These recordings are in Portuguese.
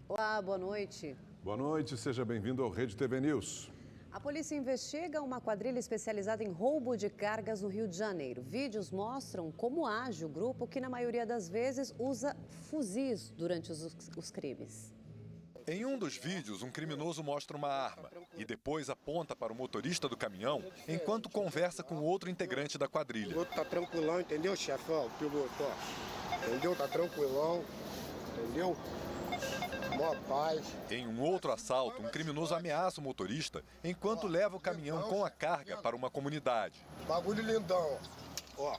Olá, boa noite. Boa noite, seja bem-vindo ao Rede TV News. A polícia investiga uma quadrilha especializada em roubo de cargas no Rio de Janeiro. Vídeos mostram como age o grupo que, na maioria das vezes, usa fuzis durante os crimes. Em um dos vídeos, um criminoso mostra uma arma e depois aponta para o motorista do caminhão enquanto conversa com outro integrante da quadrilha. O outro tá tranquilão, entendeu, chefão? Piloto, ó. Entendeu? Tá tranquilão, entendeu? Mó paz. Em um outro assalto, um criminoso ameaça o motorista enquanto leva o caminhão com a carga para uma comunidade. Bagulho lindão, ó.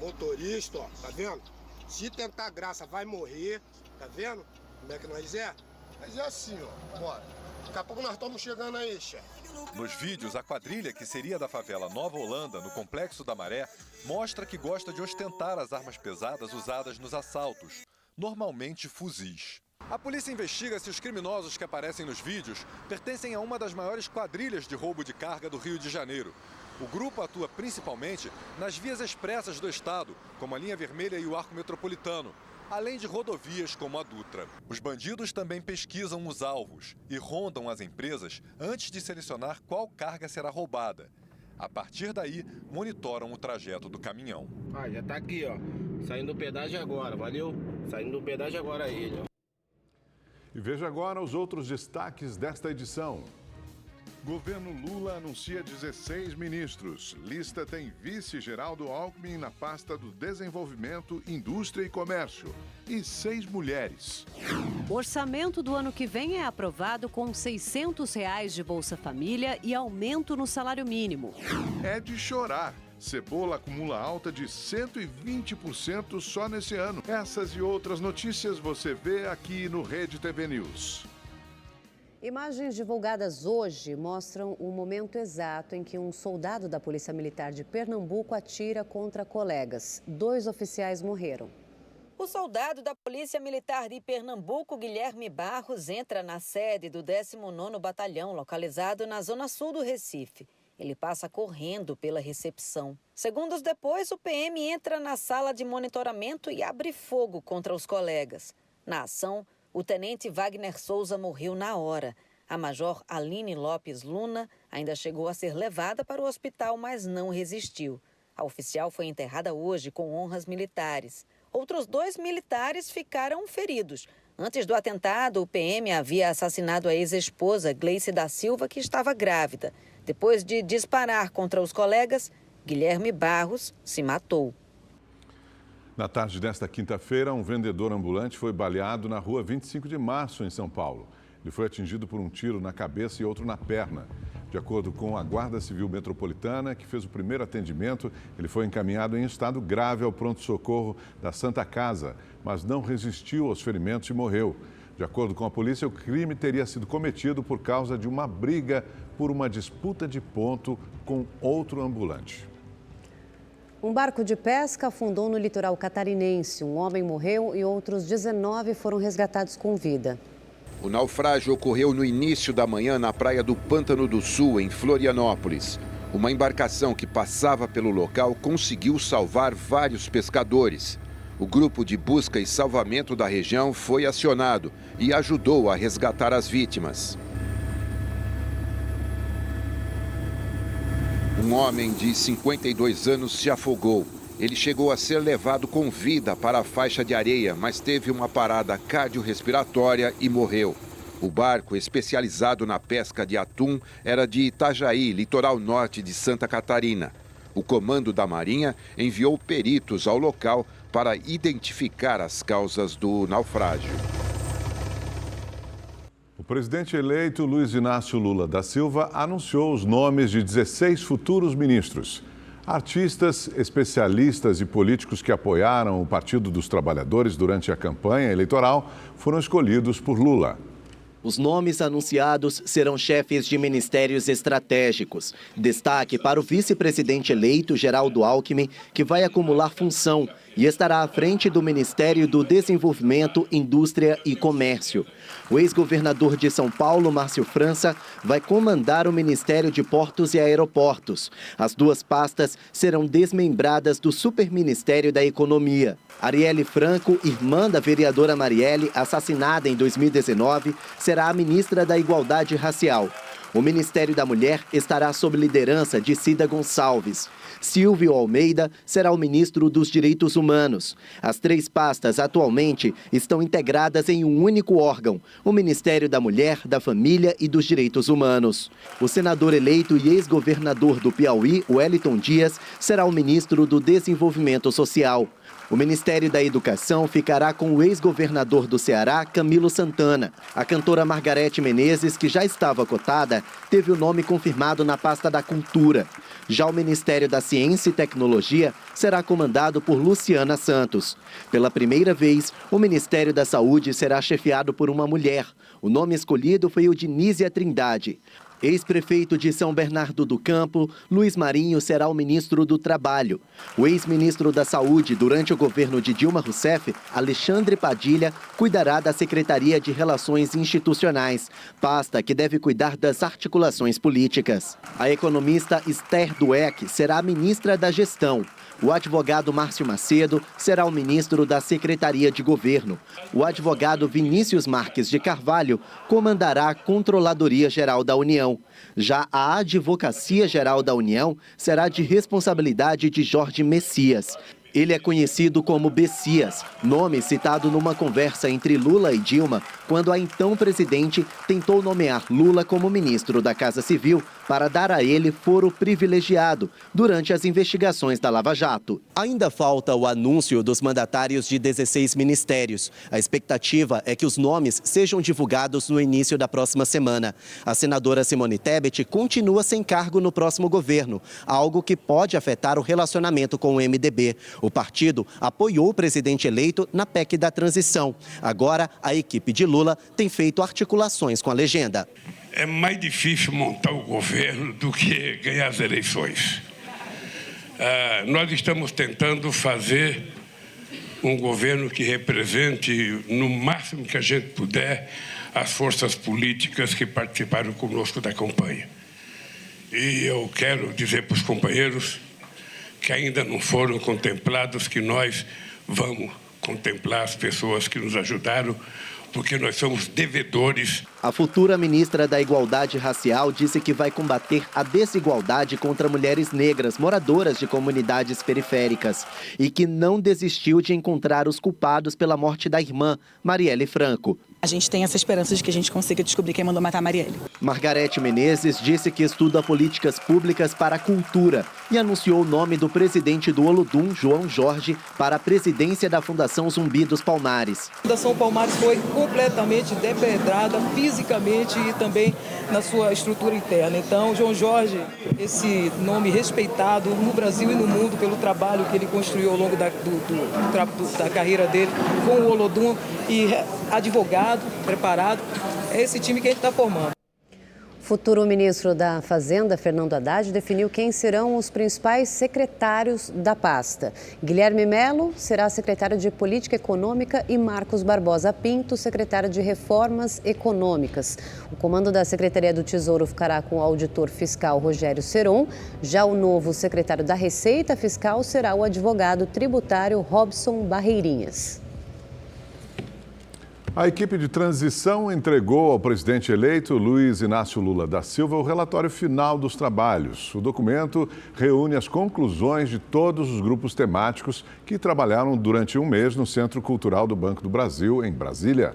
Motorista, ó, tá vendo? Se tentar graça, vai morrer, tá vendo? Como é que nós é? Mas é assim, ó, bora. Daqui a pouco nós estamos chegando aí, chefe. Nos vídeos, a quadrilha, que seria da favela Nova Holanda, no Complexo da Maré, mostra que gosta de ostentar as armas pesadas usadas nos assaltos, normalmente fuzis. A polícia investiga se os criminosos que aparecem nos vídeos pertencem a uma das maiores quadrilhas de roubo de carga do Rio de Janeiro. O grupo atua principalmente nas vias expressas do estado, como a Linha Vermelha e o Arco Metropolitano, além de rodovias como a Dutra. Os bandidos também pesquisam os alvos e rondam as empresas antes de selecionar qual carga será roubada. A partir daí, monitoram o trajeto do caminhão. Ah, já tá aqui, ó. Saindo do pedágio agora, valeu? Saindo do pedágio agora ele, ó. E veja agora os outros destaques desta edição. Governo Lula anuncia 16 ministros. Lista tem vice Geraldo Alckmin na pasta do Desenvolvimento, Indústria e Comércio. E 6 mulheres. O orçamento do ano que vem é aprovado com R$ 600 de Bolsa Família e aumento no salário mínimo. É de chorar. Cebola acumula alta de 120% só nesse ano. Essas e outras notícias você vê aqui no Rede TV News. Imagens divulgadas hoje mostram o momento exato em que um soldado da Polícia Militar de Pernambuco atira contra colegas. 2 oficiais morreram. O soldado da Polícia Militar de Pernambuco, Guilherme Barros, entra na sede do 19º Batalhão, localizado na zona sul do Recife. Ele passa correndo pela recepção. Segundos depois, o PM entra na sala de monitoramento e abre fogo contra os colegas. Na ação, o tenente Wagner Souza morreu na hora. A major Aline Lopes Luna ainda chegou a ser levada para o hospital, mas não resistiu. A oficial foi enterrada hoje com honras militares. Outros 2 militares ficaram feridos. Antes do atentado, o PM havia assassinado a ex-esposa, Gleice da Silva, que estava grávida. Depois de disparar contra os colegas, Guilherme Barros se matou. Na tarde desta quinta-feira, um vendedor ambulante foi baleado na rua 25 de março, em São Paulo. Ele foi atingido por um tiro na cabeça e outro na perna. De acordo com a Guarda Civil Metropolitana, que fez o primeiro atendimento, ele foi encaminhado em estado grave ao pronto-socorro da Santa Casa, mas não resistiu aos ferimentos e morreu. De acordo com a polícia, o crime teria sido cometido por causa de uma briga por uma disputa de ponto com outro ambulante. Um barco de pesca afundou no litoral catarinense. Um homem morreu e outros 19 foram resgatados com vida. O naufrágio ocorreu no início da manhã na praia do Pântano do Sul, em Florianópolis. Uma embarcação que passava pelo local conseguiu salvar vários pescadores. O grupo de busca e salvamento da região foi acionado e ajudou a resgatar as vítimas. Um homem de 52 anos se afogou. Ele chegou a ser levado com vida para a faixa de areia, mas teve uma parada cardiorrespiratória e morreu. O barco, especializado na pesca de atum, era de Itajaí, litoral norte de Santa Catarina. O comando da Marinha enviou peritos ao local para identificar as causas do naufrágio. O presidente eleito Luiz Inácio Lula da Silva anunciou os nomes de 16 futuros ministros. Artistas, especialistas e políticos que apoiaram o Partido dos Trabalhadores durante a campanha eleitoral foram escolhidos por Lula. Os nomes anunciados serão chefes de ministérios estratégicos. Destaque para o vice-presidente eleito, Geraldo Alckmin, que vai acumular função e estará à frente do Ministério do Desenvolvimento, Indústria e Comércio. O ex-governador de São Paulo, Márcio França, vai comandar o Ministério de Portos e Aeroportos. As duas pastas serão desmembradas do Superministério da Economia. Arielle Franco, irmã da vereadora Marielle, assassinada em 2019, será a ministra da Igualdade Racial. O Ministério da Mulher estará sob liderança de Cida Gonçalves. Silvio Almeida será o ministro dos Direitos Humanos. As três pastas atualmente estão integradas em um único órgão, o Ministério da Mulher, da Família e dos Direitos Humanos. O senador eleito e ex-governador do Piauí, Wellington Dias, será o ministro do Desenvolvimento Social. O Ministério da Educação ficará com o ex-governador do Ceará, Camilo Santana. A cantora Margarete Menezes, que já estava cotada, teve o nome confirmado na pasta da Cultura. Já o Ministério da Ciência e Tecnologia será comandado por Luciana Santos. Pela primeira vez, o Ministério da Saúde será chefiado por uma mulher. O nome escolhido foi o de Nízia Trindade. Ex-prefeito de São Bernardo do Campo, Luiz Marinho será o ministro do Trabalho. O ex-ministro da Saúde durante o governo de Dilma Rousseff, Alexandre Padilha, cuidará da Secretaria de Relações Institucionais, pasta que deve cuidar das articulações políticas. A economista Esther Dweck será a ministra da Gestão. O advogado Márcio Macedo será o ministro da Secretaria de Governo. O advogado Vinícius Marques de Carvalho comandará a Controladoria Geral da União. Já a Advocacia Geral da União será de responsabilidade de Jorge Messias. Ele é conhecido como Bessias, nome citado numa conversa entre Lula e Dilma, quando a então presidente tentou nomear Lula como ministro da Casa Civil para dar a ele foro privilegiado durante as investigações da Lava Jato. Ainda falta o anúncio dos mandatários de 16 ministérios. A expectativa é que os nomes sejam divulgados no início da próxima semana. A senadora Simone Tebet continua sem cargo no próximo governo, algo que pode afetar o relacionamento com o MDB. O partido apoiou o presidente eleito na PEC da transição. Agora, a equipe de Lula tem feito articulações com a legenda. É mais difícil montar o governo do que ganhar as eleições. Nós estamos tentando fazer um governo que represente, no máximo que a gente puder, as forças políticas que participaram conosco da campanha. E eu quero dizer para os companheiros que ainda não foram contemplados, que nós vamos contemplar as pessoas que nos ajudaram, porque nós somos devedores. A futura ministra da Igualdade Racial disse que vai combater a desigualdade contra mulheres negras moradoras de comunidades periféricas e que não desistiu de encontrar os culpados pela morte da irmã, Marielle Franco. A gente tem essa esperança de que a gente consiga descobrir quem mandou matar a Marielle. Margarete Menezes disse que estuda políticas públicas para a cultura e anunciou o nome do presidente do Olodum, João Jorge, para a presidência da Fundação Zumbi dos Palmares. A Fundação Palmares foi completamente depedrada fisicamente e também na sua estrutura interna. Então, João Jorge, esse nome respeitado no Brasil e no mundo pelo trabalho que ele construiu ao longo da carreira dele com o Olodum e advogado, preparado, é esse time que a gente está formando. Futuro ministro da Fazenda, Fernando Haddad, definiu quem serão os principais secretários da pasta. Guilherme Melo será secretário de Política Econômica e Marcos Barbosa Pinto, secretário de Reformas Econômicas. O comando da Secretaria do Tesouro ficará com o auditor fiscal Rogério Seron. Já o novo secretário da Receita Fiscal será o advogado tributário Robson Barreirinhas. A equipe de transição entregou ao presidente eleito, Luiz Inácio Lula da Silva, o relatório final dos trabalhos. O documento reúne as conclusões de todos os grupos temáticos que trabalharam durante um mês no Centro Cultural do Banco do Brasil, em Brasília.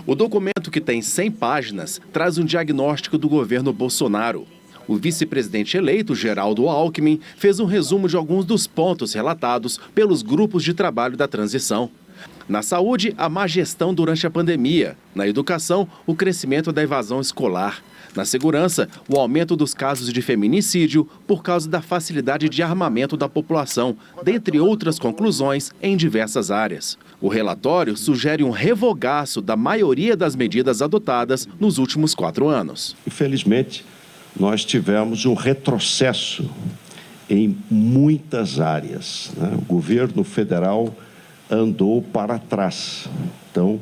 O documento, que tem 100 páginas, traz um diagnóstico do governo Bolsonaro. O vice-presidente eleito, Geraldo Alckmin, fez um resumo de alguns dos pontos relatados pelos grupos de trabalho da transição. Na saúde, a má gestão durante a pandemia. Na educação, o crescimento da evasão escolar. Na segurança, o aumento dos casos de feminicídio por causa da facilidade de armamento da população, dentre outras conclusões em diversas áreas. O relatório sugere um revogaço da maioria das medidas adotadas nos últimos 4 anos. Infelizmente, nós tivemos um retrocesso em muitas áreas, né? O governo federal andou para trás. Então,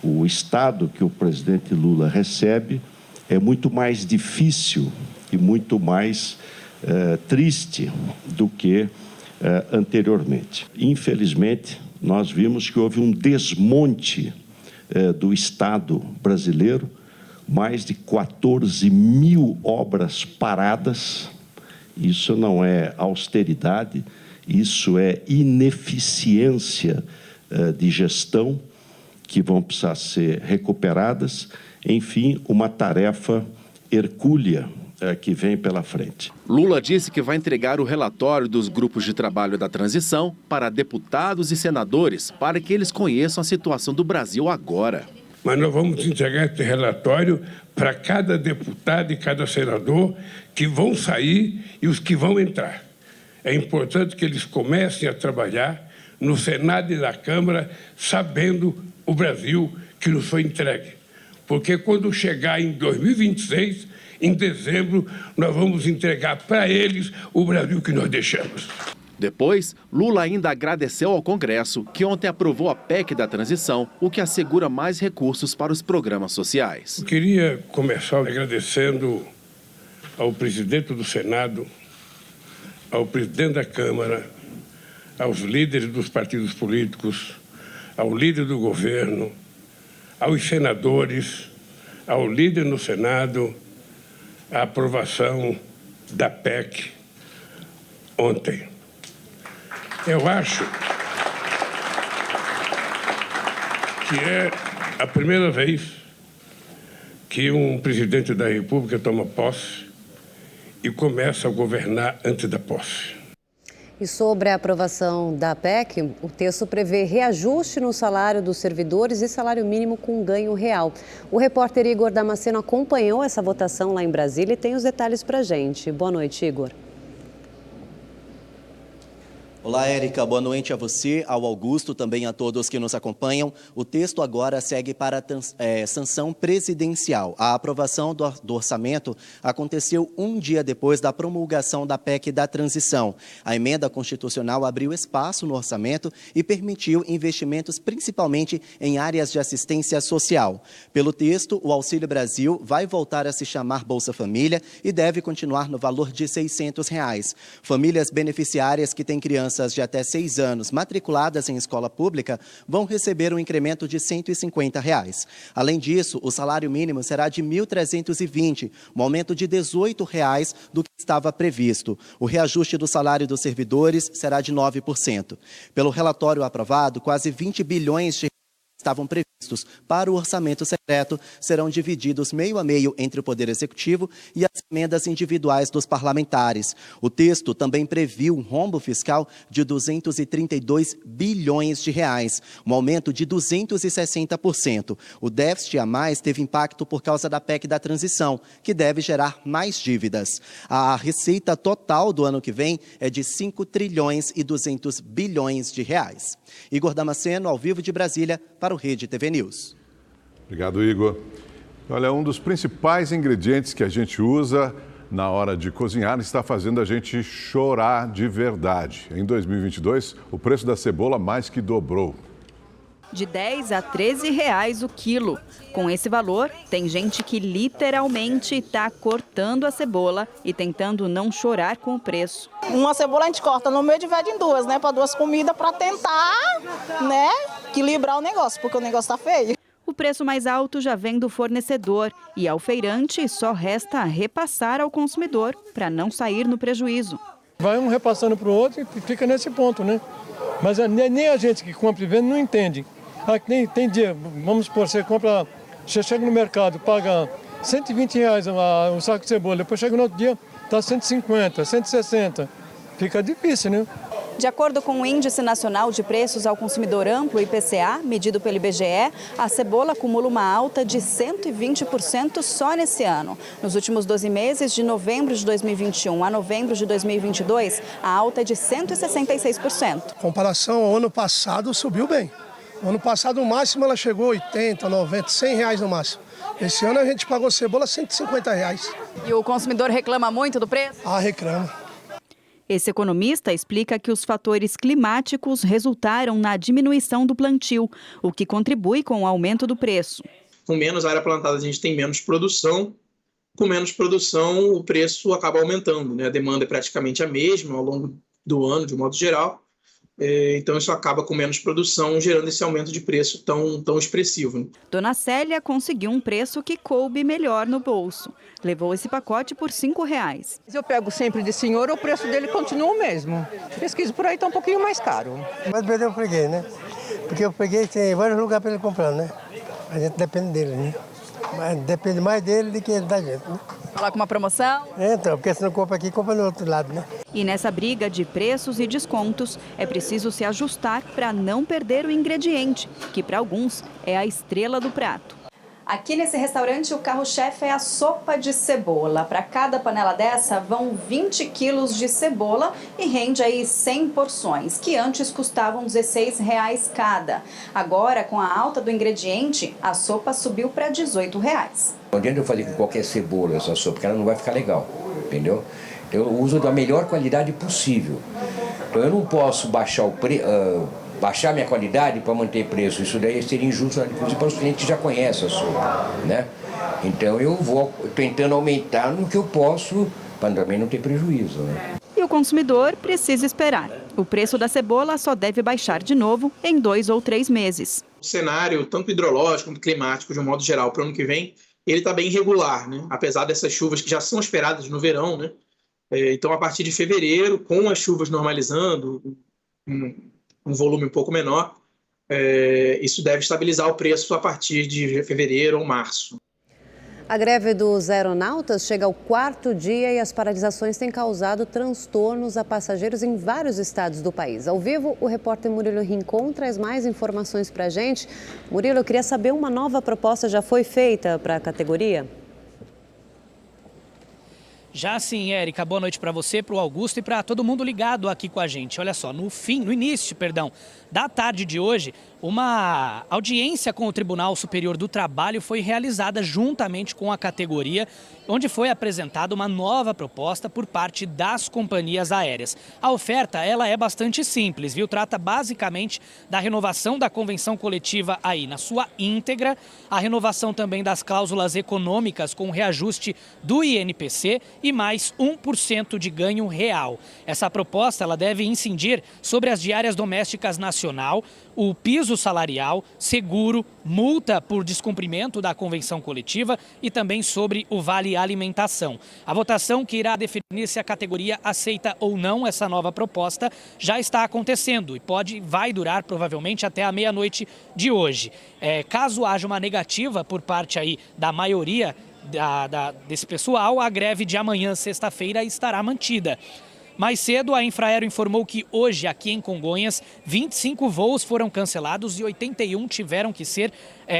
o estado que o presidente Lula recebe é muito mais difícil e muito mais triste do que anteriormente. Infelizmente, nós vimos que houve um desmonte do Estado brasileiro, mais de 14 mil obras paradas. Isso não é austeridade, isso é ineficiência de gestão que vão precisar ser recuperadas. Enfim, uma tarefa hercúlea que vem pela frente. Lula disse que vai entregar o relatório dos grupos de trabalho da transição para deputados e senadores, para que eles conheçam a situação do Brasil agora. Mas nós vamos entregar esse relatório para cada deputado e cada senador que vão sair e os que vão entrar. É importante que eles comecem a trabalhar no Senado e na Câmara, sabendo o Brasil que nos foi entregue. Porque quando chegar em 2026, em dezembro, nós vamos entregar para eles o Brasil que nós deixamos. Depois, Lula ainda agradeceu ao Congresso, que ontem aprovou a PEC da transição, o que assegura mais recursos para os programas sociais. Eu queria começar agradecendo ao presidente do Senado, ao presidente da Câmara, aos líderes dos partidos políticos, ao líder do governo, aos senadores, ao líder no Senado, a aprovação da PEC ontem. Eu acho que é a primeira vez que um presidente da República toma posse e começa a governar antes da posse. E sobre a aprovação da PEC, o texto prevê reajuste no salário dos servidores e salário mínimo com ganho real. O repórter Igor Damasceno acompanhou essa votação lá em Brasília e tem os detalhes para a gente. Boa noite, Igor. Olá, Érica. Boa noite a você, ao Augusto, também a todos que nos acompanham. O texto agora segue para sanção presidencial. A aprovação do orçamento aconteceu um dia depois da promulgação da PEC da transição. A emenda constitucional abriu espaço no orçamento e permitiu investimentos principalmente em áreas de assistência social. Pelo texto, o Auxílio Brasil vai voltar a se chamar Bolsa Família e deve continuar no valor de R$ 600. Famílias beneficiárias que têm crianças de até 6 anos matriculadas em escola pública vão receber um incremento de R$ 150. Além disso, o salário mínimo será de R$ 1.320, um aumento de R$ 18 do que estava previsto. O reajuste do salário dos servidores será de 9%. Pelo relatório aprovado, quase 20 bilhões de reais estavam previstos para o orçamento secreto serão divididos meio a meio entre o Poder Executivo e as emendas individuais dos parlamentares. O texto também previu um rombo fiscal de 232 bilhões de reais, um aumento de 260%. O déficit a mais teve impacto por causa da PEC da transição, que deve gerar mais dívidas. A receita total do ano que vem é de 5 trilhões e 200 bilhões de reais. Igor Damasceno, ao vivo de Brasília, para o Rede TV News. Obrigado, Igor. Olha, um dos principais ingredientes que a gente usa na hora de cozinhar está fazendo a gente chorar de verdade. Em 2022, o preço da cebola mais que dobrou. De 10 a 13 reais o quilo. Com esse valor, tem gente que literalmente está cortando a cebola e tentando não chorar com o preço. Uma cebola a gente corta no meio e divide em duas, né? Para 2 comidas, para tentar, né, equilibrar o negócio, porque o negócio tá feio. O preço mais alto já vem do fornecedor e ao feirante só resta repassar ao consumidor para não sair no prejuízo. Vai um repassando para o outro e fica nesse ponto, né? Mas nem a gente que compra e vende não entende. Tem dia, vamos supor, você chega no mercado, paga R$120 um saco de cebola, depois chega no outro dia, está 150, 160. Fica difícil, né? De acordo com o Índice Nacional de Preços ao Consumidor Amplo, IPCA, medido pelo IBGE, a cebola acumula uma alta de 120% só nesse ano. Nos últimos 12 meses, de novembro de 2021 a novembro de 2022, a alta é de 166%. Em comparação ao ano passado, subiu bem. No ano passado, o máximo, ela chegou a 80, 90, 100 reais no máximo. Esse ano a gente pagou cebola R$150. E o consumidor reclama muito do preço? Ah, reclama. Esse economista explica que os fatores climáticos resultaram na diminuição do plantio, o que contribui com o aumento do preço. Com menos área plantada, a gente tem menos produção. Com menos produção, o preço acaba aumentando, né? A demanda é praticamente a mesma ao longo do ano, de um modo geral. Então, isso acaba com menos produção, gerando esse aumento de preço tão expressivo, né? Dona Célia conseguiu um preço que coube melhor no bolso. Levou esse pacote por R$5. Eu pego sempre de senhor, o preço dele continua o mesmo. Pesquiso por aí, está um pouquinho mais caro. Mas eu peguei, né? Porque eu peguei, tem vários lugares para ele comprar, né? A gente depende dele, né? Mas depende mais dele do que ele da gente, né? Coloca uma promoção? Então, porque se não compra aqui, compra no outro lado, né? E nessa briga de preços e descontos, é preciso se ajustar para não perder o ingrediente, que para alguns é a estrela do prato. Aqui nesse restaurante, o carro-chefe é a sopa de cebola. Para cada panela dessa, vão 20 quilos de cebola e rende aí 100 porções, que antes custavam R$16 cada. Agora, com a alta do ingrediente, a sopa subiu para R$18. Não adianta eu fazer com qualquer cebola essa sopa, porque ela não vai ficar legal, entendeu? Eu uso da melhor qualidade possível. Então eu não posso baixar baixar minha qualidade para manter preço. Isso daí seria injusto, inclusive para os clientes que já conhecem a sopa, né? Então eu vou tentando aumentar no que eu posso, para também não ter prejuízo, né? E o consumidor precisa esperar. O preço da cebola só deve baixar de novo em 2 ou 3 meses. O cenário, tanto hidrológico quanto climático, de um modo geral, para o ano que vem, ele está bem irregular, né? Apesar dessas chuvas que já são esperadas no verão, né? Então, a partir de fevereiro, com as chuvas normalizando, um volume um pouco menor, isso deve estabilizar o preço a partir de fevereiro ou março. A greve dos aeronautas chega ao 4º dia e as paralisações têm causado transtornos a passageiros em vários estados do país. Ao vivo, o repórter Murilo Rincon traz mais informações para a gente. Murilo, eu queria saber, uma nova proposta já foi feita para a categoria? Já sim, Érica, boa noite para você, para o Augusto e para todo mundo ligado aqui com a gente. Olha só, no início da tarde de hoje, uma audiência com o Tribunal Superior do Trabalho foi realizada juntamente com a categoria, onde foi apresentada uma nova proposta por parte das companhias aéreas. A oferta, ela é bastante simples, viu? Trata basicamente da renovação da convenção coletiva aí na sua íntegra, a renovação também das cláusulas econômicas com reajuste do INPC e mais 1% de ganho real. Essa proposta, ela deve incidir sobre as diárias domésticas nacional, o piso salarial, seguro, multa por descumprimento da convenção coletiva e também sobre o vale alimentação. A votação que irá definir se a categoria aceita ou não essa nova proposta já está acontecendo e vai durar provavelmente até a meia-noite de hoje. Caso haja uma negativa por parte aí da maioria desse pessoal, a greve de amanhã, sexta-feira, estará mantida. Mais cedo, a Infraero informou que hoje, aqui em Congonhas, 25 voos foram cancelados e 81 tiveram que ser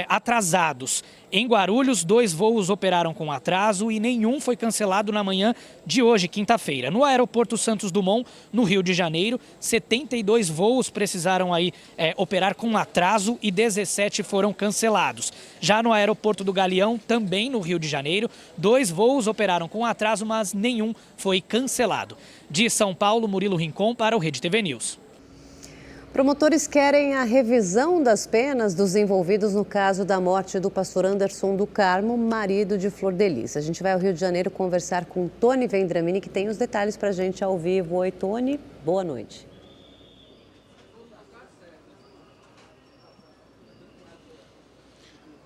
atrasados. Em Guarulhos, 2 voos operaram com atraso e nenhum foi cancelado na manhã de hoje, quinta-feira. No aeroporto Santos Dumont, no Rio de Janeiro, 72 voos precisaram aí operar com atraso e 17 foram cancelados. Já no aeroporto do Galeão, também no Rio de Janeiro, 2 voos operaram com atraso, mas nenhum foi cancelado. De São Paulo, Murilo Rincon para o Rede TV News. Promotores querem a revisão das penas dos envolvidos no caso da morte do pastor Anderson do Carmo, marido de Flor de Lis. A gente vai ao Rio de Janeiro conversar com Tony Vendramini, que tem os detalhes para a gente ao vivo. Oi, Tony, boa noite.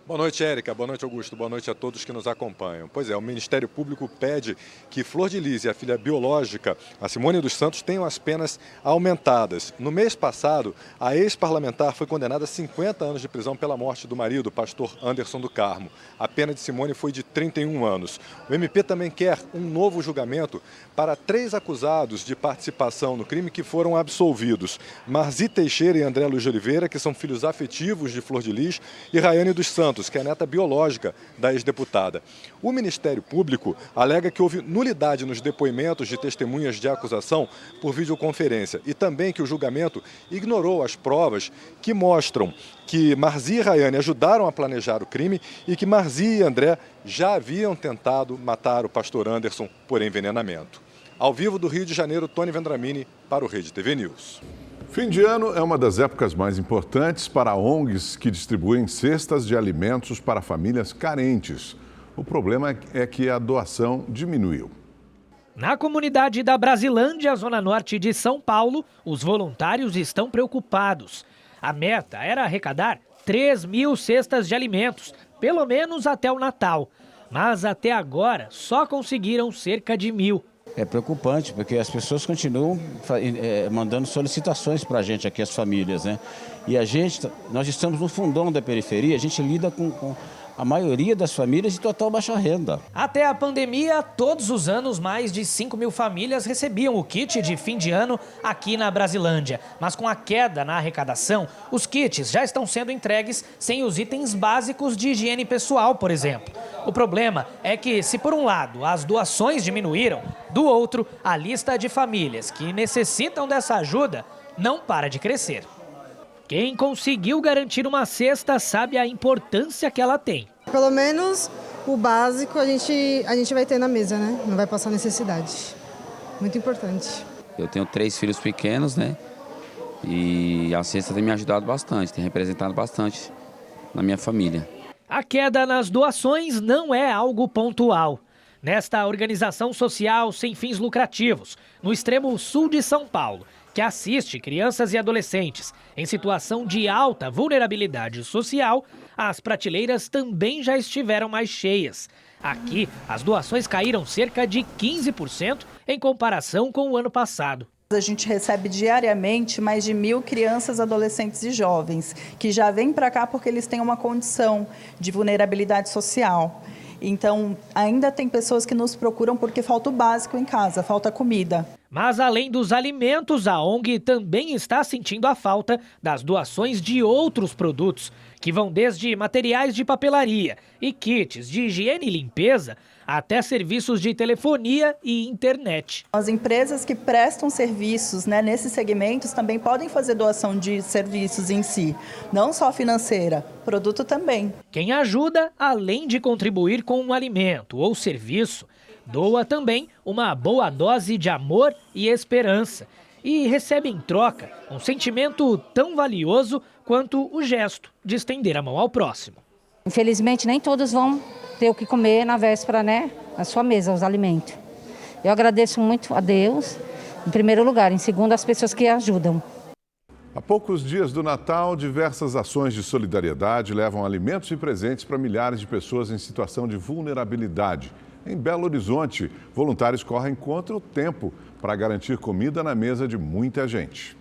Boa noite, Érica. Boa noite, Augusto. Boa noite a todos que nos acompanham. Pois é, o Ministério Público pede que Flor de Lis e a filha biológica, a Simone dos Santos, tenham as penas aumentadas. No mês passado, a ex-parlamentar foi condenada a 50 anos de prisão pela morte do marido, o pastor Anderson do Carmo. A pena de Simone foi de 31 anos. O MP também quer um novo julgamento para 3 acusados de participação no crime que foram absolvidos. Marzi Teixeira e André Luiz de Oliveira, que são filhos afetivos de Flor de Lis, e Rayane dos Santos, que é a neta biológica da ex-deputada. O Ministério Público alega que houve nulidade nos depoimentos de testemunhas de acusação por videoconferência e também que o julgamento ignorou as provas que mostram que Marzi e Rayane ajudaram a planejar o crime e que Marzi e André já haviam tentado matar o pastor Anderson por envenenamento. Ao vivo do Rio de Janeiro, Tony Vendramini para o Rede TV News. Fim de ano é uma das épocas mais importantes para ONGs que distribuem cestas de alimentos para famílias carentes. O problema é que a doação diminuiu. Na comunidade da Brasilândia, zona norte de São Paulo, os voluntários estão preocupados. A meta era arrecadar 3.000 cestas de alimentos, pelo menos até o Natal. Mas até agora só conseguiram cerca de 1.000. É preocupante, porque as pessoas continuam mandando solicitações para a gente aqui, as famílias, né? E nós estamos no fundão da periferia, a gente lida com a maioria das famílias de total baixa renda. Até a pandemia, todos os anos, mais de 5.000 famílias recebiam o kit de fim de ano aqui na Brasilândia. Mas com a queda na arrecadação, os kits já estão sendo entregues sem os itens básicos de higiene pessoal, por exemplo. O problema é que, se por um lado as doações diminuíram, do outro, a lista de famílias que necessitam dessa ajuda não para de crescer. Quem conseguiu garantir uma cesta sabe a importância que ela tem. Pelo menos o básico a gente vai ter na mesa, né? Não vai passar necessidade. Muito importante. Eu tenho 3 filhos pequenos, né? E a cesta tem me ajudado bastante, tem representado bastante na minha família. A queda nas doações não é algo pontual. Nesta organização social sem fins lucrativos, no extremo sul de São Paulo, que assiste crianças e adolescentes em situação de alta vulnerabilidade social, as prateleiras também já estiveram mais cheias. Aqui, as doações caíram cerca de 15% em comparação com o ano passado. A gente recebe diariamente mais de 1.000 crianças, adolescentes e jovens que já vêm para cá porque eles têm uma condição de vulnerabilidade social. Então, ainda tem pessoas que nos procuram porque falta o básico em casa, falta comida. Mas, além dos alimentos, a ONG também está sentindo a falta das doações de outros produtos, que vão desde materiais de papelaria e kits de higiene e limpeza, até serviços de telefonia e internet. As empresas que prestam serviços, né, nesses segmentos também podem fazer doação de serviços em si, não só financeira, produto também. Quem ajuda, além de contribuir com um alimento ou serviço, doa também uma boa dose de amor e esperança e recebe em troca um sentimento tão valioso quanto o gesto de estender a mão ao próximo. Infelizmente, nem todos vão ter o que comer na véspera, né? Na sua mesa, os alimentos. Eu agradeço muito a Deus, em primeiro lugar, em segundo, as pessoas que ajudam. Há poucos dias do Natal, diversas ações de solidariedade levam alimentos e presentes para milhares de pessoas em situação de vulnerabilidade. Em Belo Horizonte, voluntários correm contra o tempo para garantir comida na mesa de muita gente.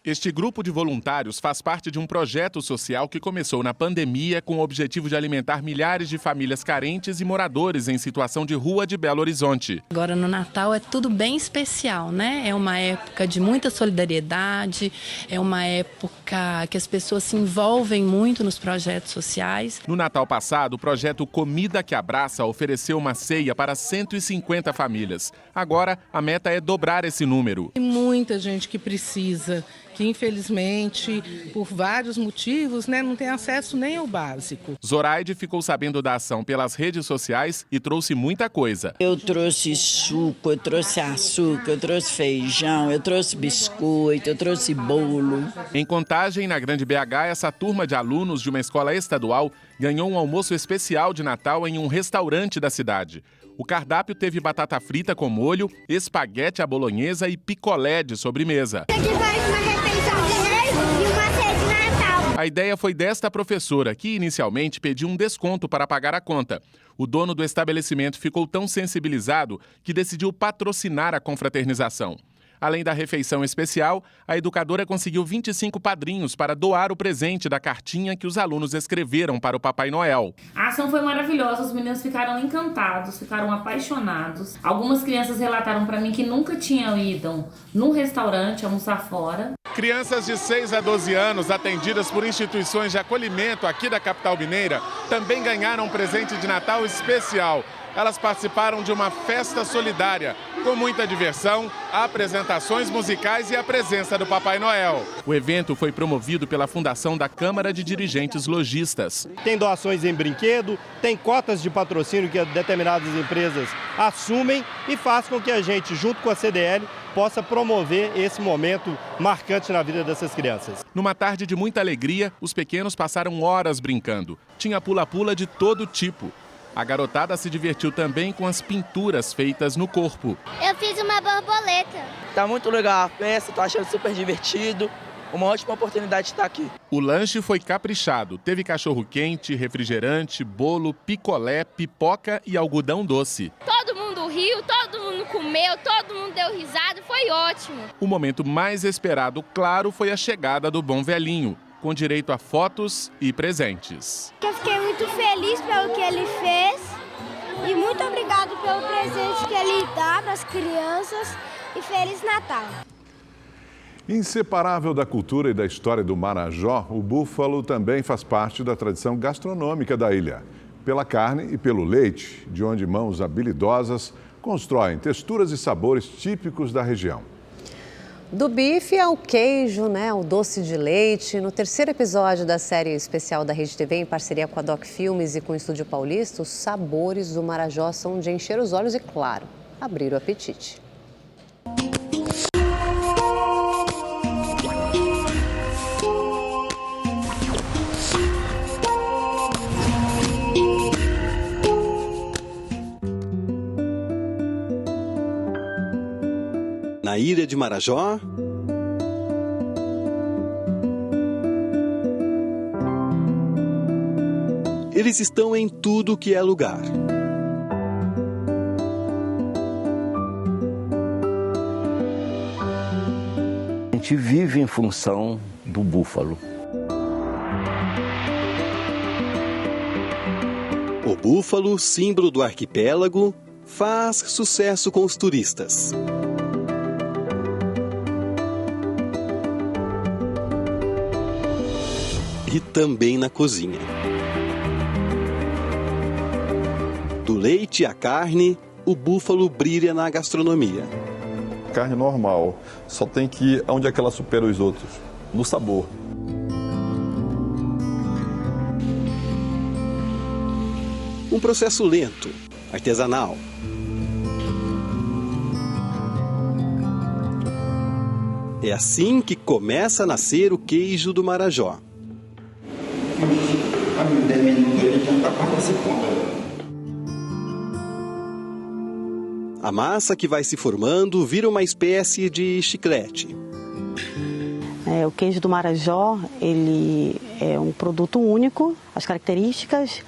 Este grupo de voluntários faz parte de um projeto social que começou na pandemia com o objetivo de alimentar milhares de famílias carentes e moradores em situação de rua de Belo Horizonte. Agora no Natal é tudo bem especial, né? É uma época de muita solidariedade, é uma época que as pessoas se envolvem muito nos projetos sociais. No Natal passado, o projeto Comida que Abraça ofereceu uma ceia para 150 famílias. Agora, a meta é dobrar esse número. Tem muita gente que precisa, que infelizmente, por vários motivos, né, não tem acesso nem ao básico. Zoraide ficou sabendo da ação pelas redes sociais e trouxe muita coisa. Eu trouxe suco, eu trouxe açúcar, eu trouxe feijão, eu trouxe biscoito, eu trouxe bolo. Em Contagem, na Grande BH, essa turma de alunos de uma escola estadual ganhou um almoço especial de Natal em um restaurante da cidade. O cardápio teve batata frita com molho, espaguete à bolonhesa e picolé de sobremesa. Aqui faz uma refeição de reis e uma ceia de Natal. A ideia foi desta professora, que inicialmente pediu um desconto para pagar a conta. O dono do estabelecimento ficou tão sensibilizado que decidiu patrocinar a confraternização. Além da refeição especial, a educadora conseguiu 25 padrinhos para doar o presente da cartinha que os alunos escreveram para o Papai Noel. A ação foi maravilhosa, os meninos ficaram encantados, ficaram apaixonados. Algumas crianças relataram para mim que nunca tinham ido num restaurante almoçar fora. Crianças de 6 a 12 anos, atendidas por instituições de acolhimento aqui da capital mineira, também ganharam um presente de Natal especial. elas participaram de uma festa solidária, com muita diversão, apresentações musicais e a presença do Papai Noel. O evento foi promovido pela Fundação da Câmara de Dirigentes Lojistas. Tem doações em brinquedo, tem cotas de patrocínio que determinadas empresas assumem e faz com que a gente, junto com a CDL, possa promover esse momento marcante na vida dessas crianças. Numa tarde de muita alegria, os pequenos passaram horas brincando. Tinha pula-pula de todo tipo. A garotada se divertiu também com as pinturas feitas no corpo. Eu fiz uma borboleta. Tá muito legal a festa, tô achando super divertido. Uma ótima oportunidade de estar aqui. O lanche foi caprichado. Teve cachorro-quente, refrigerante, bolo, picolé, pipoca e algodão doce. Todo mundo riu, todo mundo comeu, todo mundo deu risada, foi ótimo. O momento mais esperado, claro, foi a chegada do Bom Velhinho, com direito a fotos e presentes. Eu fiquei muito feliz pelo que ele fez e muito obrigado pelo presente que ele dá para as crianças e Feliz Natal. Inseparável da cultura e da história do Marajó, o búfalo também faz parte da tradição gastronômica da ilha. Pela carne e pelo leite, de onde mãos habilidosas constroem texturas e sabores típicos da região. Do bife ao queijo, o doce de leite. No terceiro episódio da série especial da Rede TV, em parceria com a Doc Filmes e com o Estúdio Paulista, os sabores do Marajó são de encher os olhos e, claro, abrir o apetite. Na ilha de Marajó, eles estão em tudo que é lugar. A gente vive em função do búfalo. O búfalo, símbolo do arquipélago, faz sucesso com os turistas. E também na cozinha. Do leite à carne, o búfalo brilha na gastronomia. Carne normal, só tem que ir onde é que ela supera os outros, no sabor. Um processo lento, artesanal. É assim que começa a nascer o queijo do Marajó. A massa que vai se formando vira uma espécie de chiclete. O queijo do Marajó, ele é um produto único. As características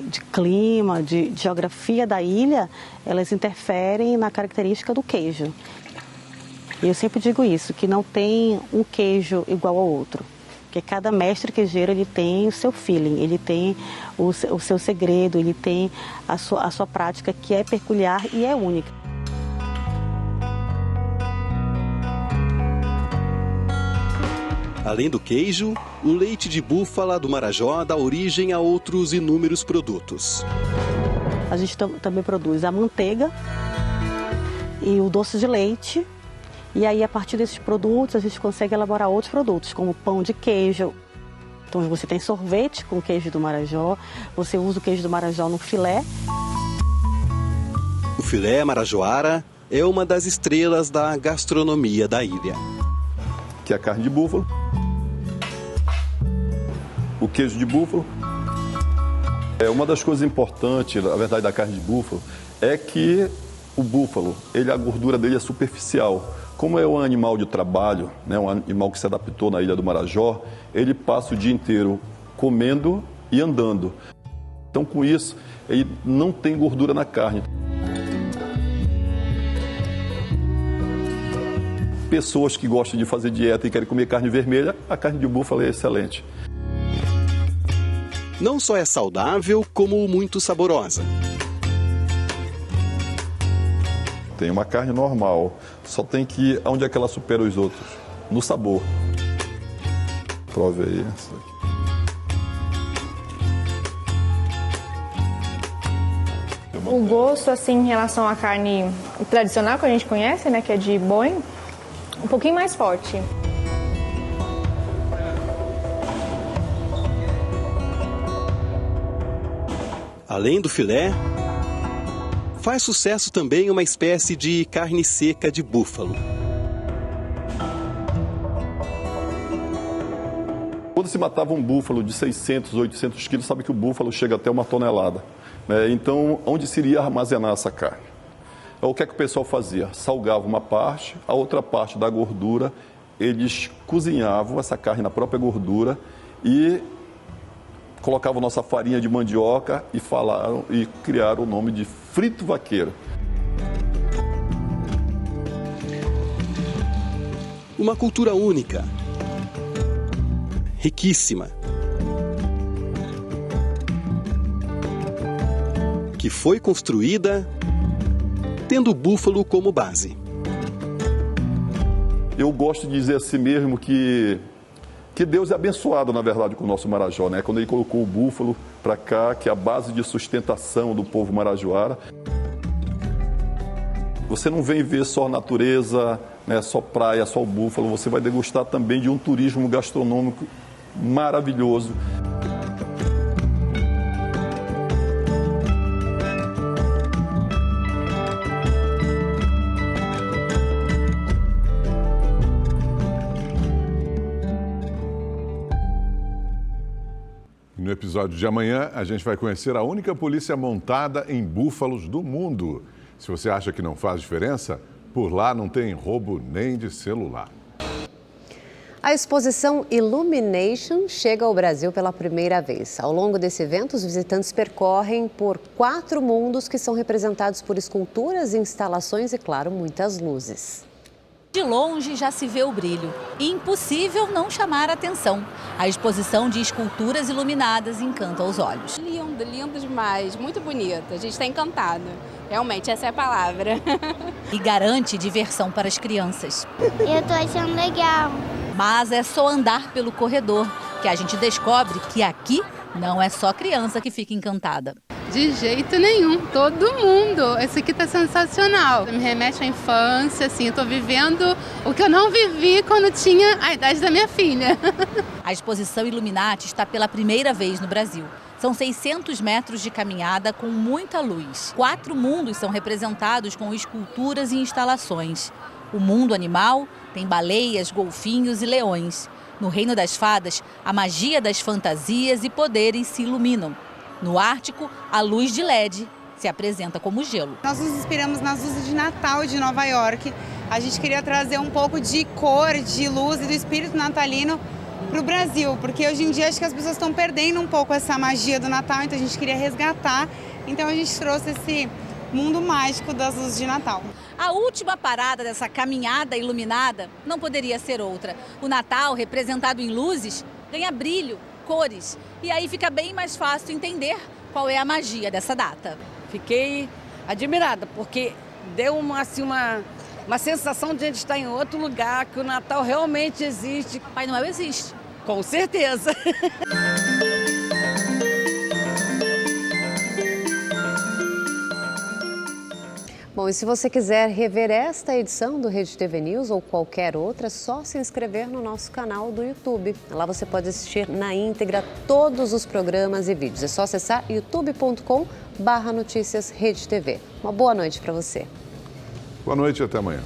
de clima, de geografia da ilha, elas interferem na característica do queijo. E eu sempre digo isso, que não tem um queijo igual ao outro. Porque cada mestre queijeiro, ele tem o seu feeling, ele tem o seu segredo, ele tem a sua prática que é peculiar e é única. Além do queijo, o leite de búfala do Marajó dá origem a outros inúmeros produtos. A gente também produz a manteiga e o doce de leite. E aí, a partir desses produtos, a gente consegue elaborar outros produtos, como pão de queijo. Então, você tem sorvete com queijo do Marajó, você usa o queijo do Marajó no filé. O filé marajoara é uma das estrelas da gastronomia da ilha. Que é a carne de búfalo, o queijo de búfalo. Uma das coisas importantes, na verdade, da carne de búfalo é que o búfalo, a gordura dele é superficial. Como é um animal de trabalho, um animal que se adaptou na Ilha do Marajó, ele passa o dia inteiro comendo e andando. Então, com isso, ele não tem gordura na carne. Pessoas que gostam de fazer dieta e querem comer carne vermelha, a carne de búfalo é excelente. Não só é saudável, como muito saborosa. Tem uma carne normal, só tem que ir onde é que ela supera os outros, no sabor. Prove aí essa aqui. O gosto, assim, em relação à carne tradicional que a gente conhece, né, que é de boi, um pouquinho mais forte. Além do filé, faz sucesso também uma espécie de carne seca de búfalo. Quando se matava um búfalo de 600, 800 quilos, sabe que o búfalo chega até 1 tonelada. Né? Então, onde se iria armazenar essa carne? O que é que o pessoal fazia? Salgava uma parte, a outra parte da gordura, eles cozinhavam essa carne na própria gordura e colocavam nossa farinha de mandioca e criaram o nome de frito vaqueiro. Uma cultura única, riquíssima, que foi construída tendo o búfalo como base. Eu gosto de dizer assim mesmo que Deus é abençoado, na verdade, com o nosso Marajó, né? Quando ele colocou o búfalo para cá, que é a base de sustentação do povo marajoara. Você não vem ver só natureza, né, só praia, só o búfalo, você vai degustar também de um turismo gastronômico maravilhoso. No episódio de amanhã, a gente vai conhecer a única polícia montada em búfalos do mundo. Se você acha que não faz diferença, por lá não tem roubo nem de celular. A exposição Illumination chega ao Brasil pela primeira vez. Ao longo desse evento, os visitantes percorrem por 4 mundos que são representados por esculturas, instalações e, claro, muitas luzes. De longe já se vê o brilho. Impossível não chamar a atenção. A exposição de esculturas iluminadas encanta os olhos. Lindo, lindo demais. Muito bonito. A gente está encantado. Realmente, essa é a palavra. E garante diversão para as crianças. Eu tô achando legal. Mas é só andar pelo corredor que a gente descobre que aqui não é só criança que fica encantada. De jeito nenhum, todo mundo. Esse aqui tá sensacional. Me remete à infância, assim, eu tô vivendo o que eu não vivi quando tinha a idade da minha filha. A exposição Illuminati está pela primeira vez no Brasil. São 600 metros de caminhada com muita luz. 4 mundos são representados com esculturas e instalações. O mundo animal tem baleias, golfinhos e leões. No reino das fadas, a magia das fantasias e poderes se iluminam. No Ártico, a luz de LED se apresenta como gelo. Nós nos inspiramos nas luzes de Natal de Nova York. A gente queria trazer um pouco de cor, de luz e do espírito natalino para o Brasil, porque hoje em dia acho que as pessoas estão perdendo um pouco essa magia do Natal, então a gente queria resgatar. Então a gente trouxe esse mundo mágico das luzes de Natal. A última parada dessa caminhada iluminada não poderia ser outra. O Natal, representado em luzes, ganha brilho, cores. E aí fica bem mais fácil entender qual é a magia dessa data. Fiquei admirada, porque deu uma sensação de a gente estar em outro lugar, que o Natal realmente existe. Papai Noel existe. Com certeza. Bom, e se você quiser rever esta edição do Rede TV News ou qualquer outra, é só se inscrever no nosso canal do YouTube. Lá você pode assistir na íntegra todos os programas e vídeos. É só acessar youtube.com/noticias Rede TV. Uma boa noite para você. Boa noite e até amanhã.